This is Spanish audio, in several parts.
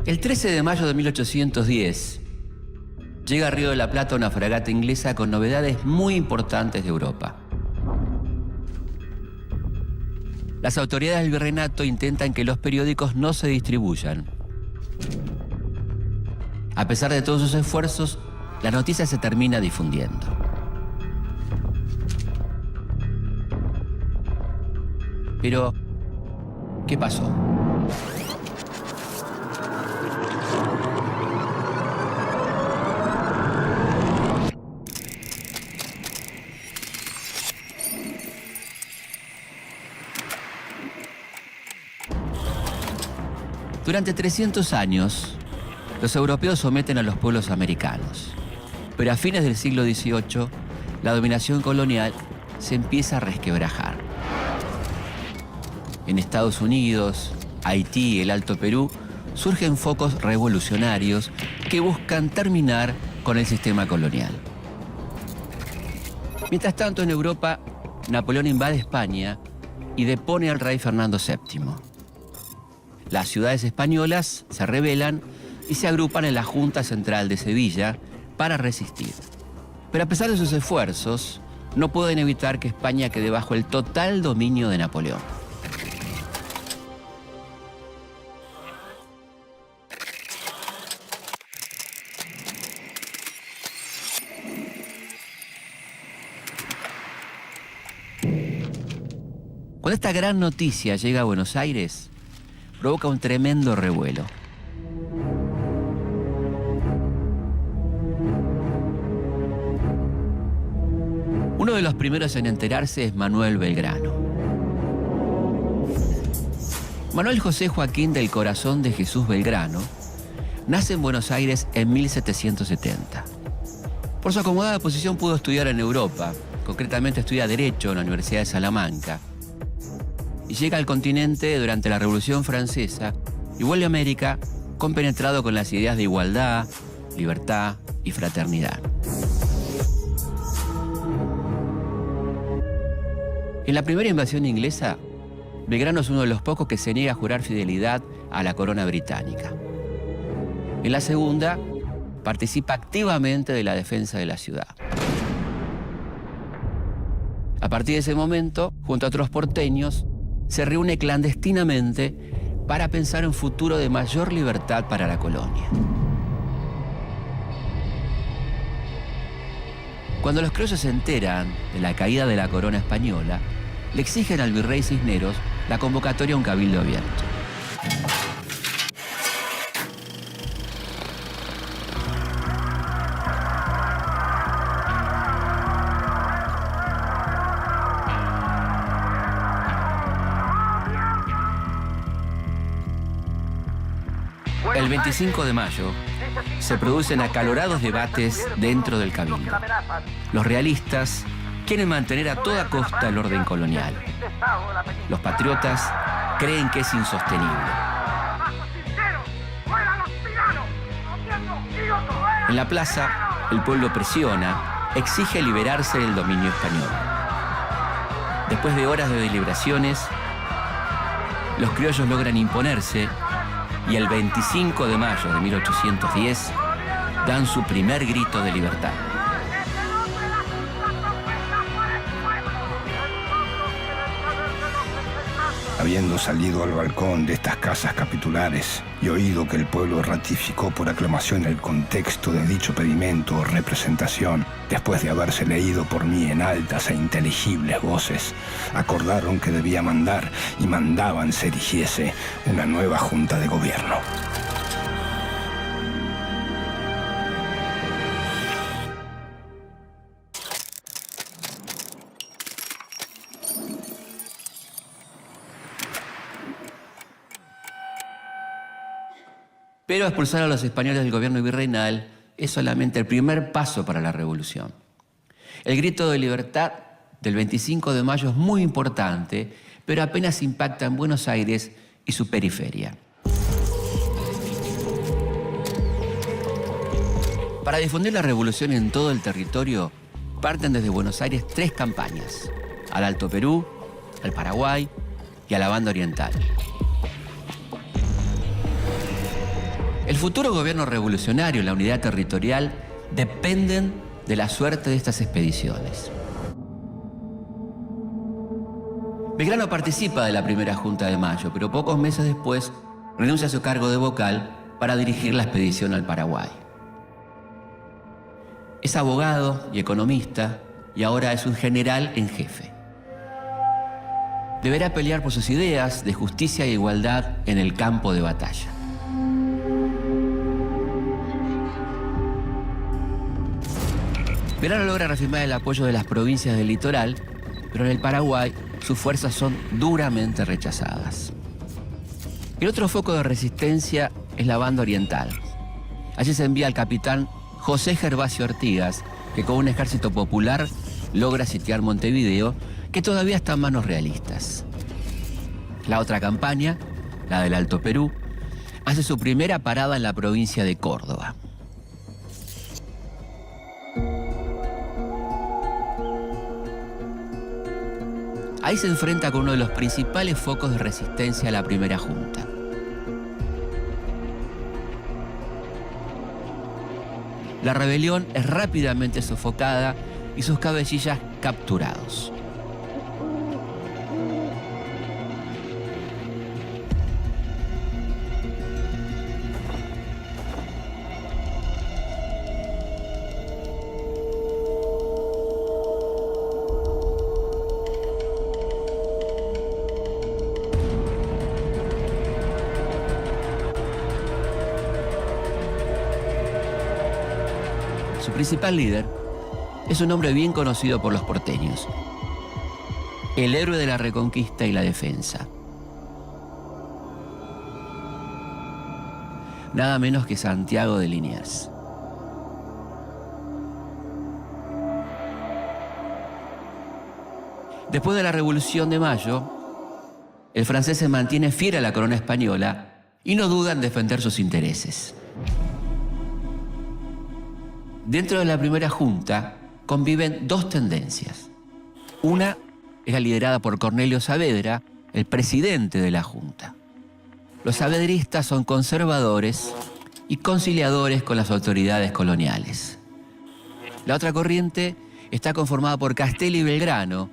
El 13 de mayo de 1810 llega a Río de la Plata una fragata inglesa con novedades muy importantes de Europa. Las autoridades del virreinato intentan que los periódicos no se distribuyan. A pesar de todos sus esfuerzos, la noticia se termina difundiendo. Pero, ¿qué pasó? Durante 300 años, los europeos someten a los pueblos americanos. Pero a fines del siglo XVIII, la dominación colonial se empieza a resquebrajar. En Estados Unidos, Haití y el Alto Perú surgen focos revolucionarios que buscan terminar con el sistema colonial. Mientras tanto, en Europa, Napoleón invade España y depone al rey Fernando VII. Las ciudades españolas se rebelan y se agrupan en la Junta Central de Sevilla para resistir. Pero a pesar de sus esfuerzos, no pueden evitar que España quede bajo el total dominio de Napoleón. Cuando esta gran noticia llega a Buenos Aires, provoca un tremendo revuelo. Uno de los primeros en enterarse es Manuel Belgrano. Manuel José Joaquín del Corazón de Jesús Belgrano nace en Buenos Aires en 1770. Por su acomodada posición pudo estudiar en Europa, concretamente estudia Derecho en la Universidad de Salamanca, y llega al continente durante la Revolución Francesa y vuelve a América compenetrado con las ideas de igualdad, libertad y fraternidad. En la primera invasión inglesa, Belgrano es uno de los pocos que se niega a jurar fidelidad a la corona británica. En la segunda, participa activamente de la defensa de la ciudad. A partir de ese momento, junto a otros porteños, se reúne clandestinamente para pensar en un futuro de mayor libertad para la colonia. Cuando los criollos se enteran de la caída de la corona española, le exigen al virrey Cisneros la convocatoria a un cabildo abierto. El 25 de mayo se producen acalorados debates dentro del cabildo. Los realistas quieren mantener a toda costa el orden colonial. Los patriotas creen que es insostenible. En la plaza, el pueblo presiona, exige liberarse del dominio español. Después de horas de deliberaciones, los criollos logran imponerse y el 25 de mayo de 1810 dan su primer grito de libertad. Habiendo salido al balcón de estas casas capitulares y oído que el pueblo ratificó por aclamación el contexto de dicho pedimento o representación, después de haberse leído por mí en altas e inteligibles voces, acordaron que debía mandar y mandaban se erigiese una nueva junta de gobierno. Pero expulsar a los españoles del gobierno virreinal es solamente el primer paso para la revolución. El grito de libertad del 25 de mayo es muy importante, pero apenas impacta en Buenos Aires y su periferia. Para difundir la revolución en todo el territorio, parten desde Buenos Aires 3 campañas: al Alto Perú, al Paraguay y a la Banda Oriental. futuro gobierno revolucionario y la unidad territorial dependen de la suerte de estas expediciones. Belgrano participa de la primera Junta de Mayo, pero pocos meses después renuncia a su cargo de vocal para dirigir la expedición al Paraguay. Es abogado y economista y ahora es un general en jefe. Deberá pelear por sus ideas de justicia e igualdad en el campo de batalla. Belgrano logra reafirmar el apoyo de las provincias del litoral, pero en el Paraguay sus fuerzas son duramente rechazadas. El otro foco de resistencia es la banda oriental. Allí se envía al capitán José Gervasio Artigas, que con un ejército popular logra sitiar Montevideo, que todavía está en manos realistas. La otra campaña, la del Alto Perú, hace su primera parada en la provincia de Córdoba. Ahí se enfrenta con uno de los principales focos de resistencia a la primera junta. La rebelión es rápidamente sofocada y sus cabecillas capturados. Su principal líder es un hombre bien conocido por los porteños, el héroe de la reconquista y la defensa. Nada menos que Santiago de Liniers. Después de la Revolución de Mayo, el francés se mantiene fiel a la corona española y no duda en defender sus intereses. Dentro de la primera junta conviven dos tendencias. Una es la liderada por Cornelio Saavedra, el presidente de la junta. Los saavedristas son conservadores y conciliadores con las autoridades coloniales. La otra corriente está conformada por Castelli y Belgrano.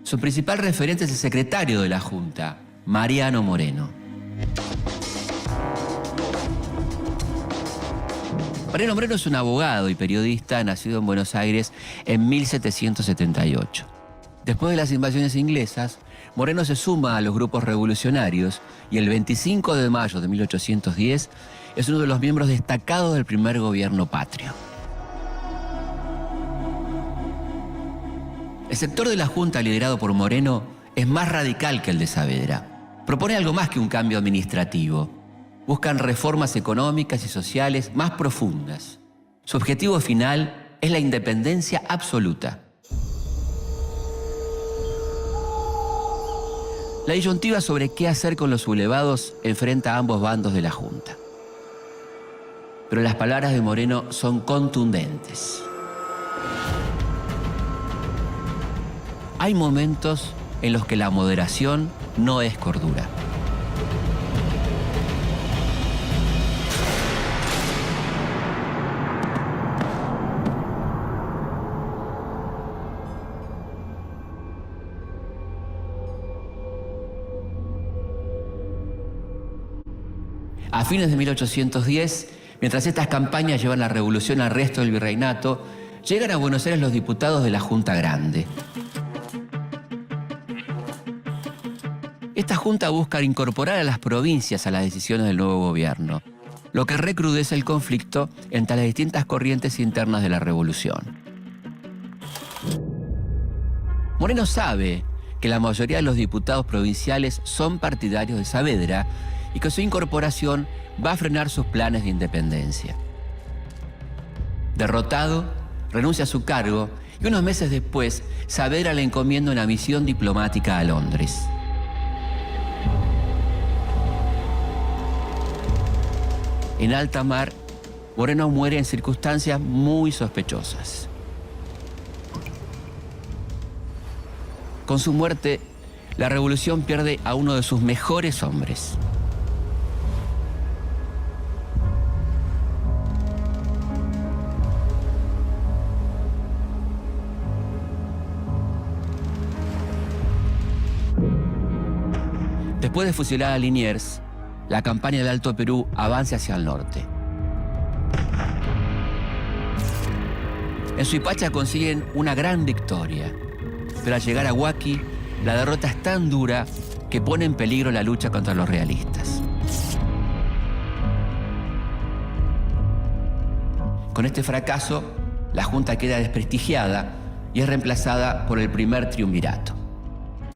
Su principal referente es el secretario de la junta, Mariano Moreno. Mariano Moreno es un abogado y periodista nacido en Buenos Aires en 1778. Después de las invasiones inglesas, Moreno se suma a los grupos revolucionarios y el 25 de mayo de 1810 es uno de los miembros destacados del primer gobierno patrio. El sector de la Junta liderado por Moreno es más radical que el de Saavedra. Propone algo más que un cambio administrativo. Buscan reformas económicas y sociales más profundas. Su objetivo final es la independencia absoluta. La disyuntiva sobre qué hacer con los sublevados enfrenta a ambos bandos de la Junta. Pero las palabras de Moreno son contundentes. Hay momentos en los que la moderación no es cordura. A fines de 1810, mientras estas campañas llevan la revolución al resto del virreinato, llegan a Buenos Aires los diputados de la Junta Grande. Esta junta busca incorporar a las provincias a las decisiones del nuevo gobierno, lo que recrudece el conflicto entre las distintas corrientes internas de la revolución. Moreno sabe que la mayoría de los diputados provinciales son partidarios de Saavedra y que su incorporación va a frenar sus planes de independencia. Derrotado, renuncia a su cargo y unos meses después, Saavedra le encomienda una misión diplomática a Londres. En alta mar, Moreno muere en circunstancias muy sospechosas. Con su muerte, la revolución pierde a uno de sus mejores hombres. Después de fusilar a Liniers, la campaña del Alto Perú avanza hacia el norte. En Suipacha consiguen una gran victoria, pero al llegar a Huaki, la derrota es tan dura que pone en peligro la lucha contra los realistas. Con este fracaso, la Junta queda desprestigiada y es reemplazada por el primer triunvirato.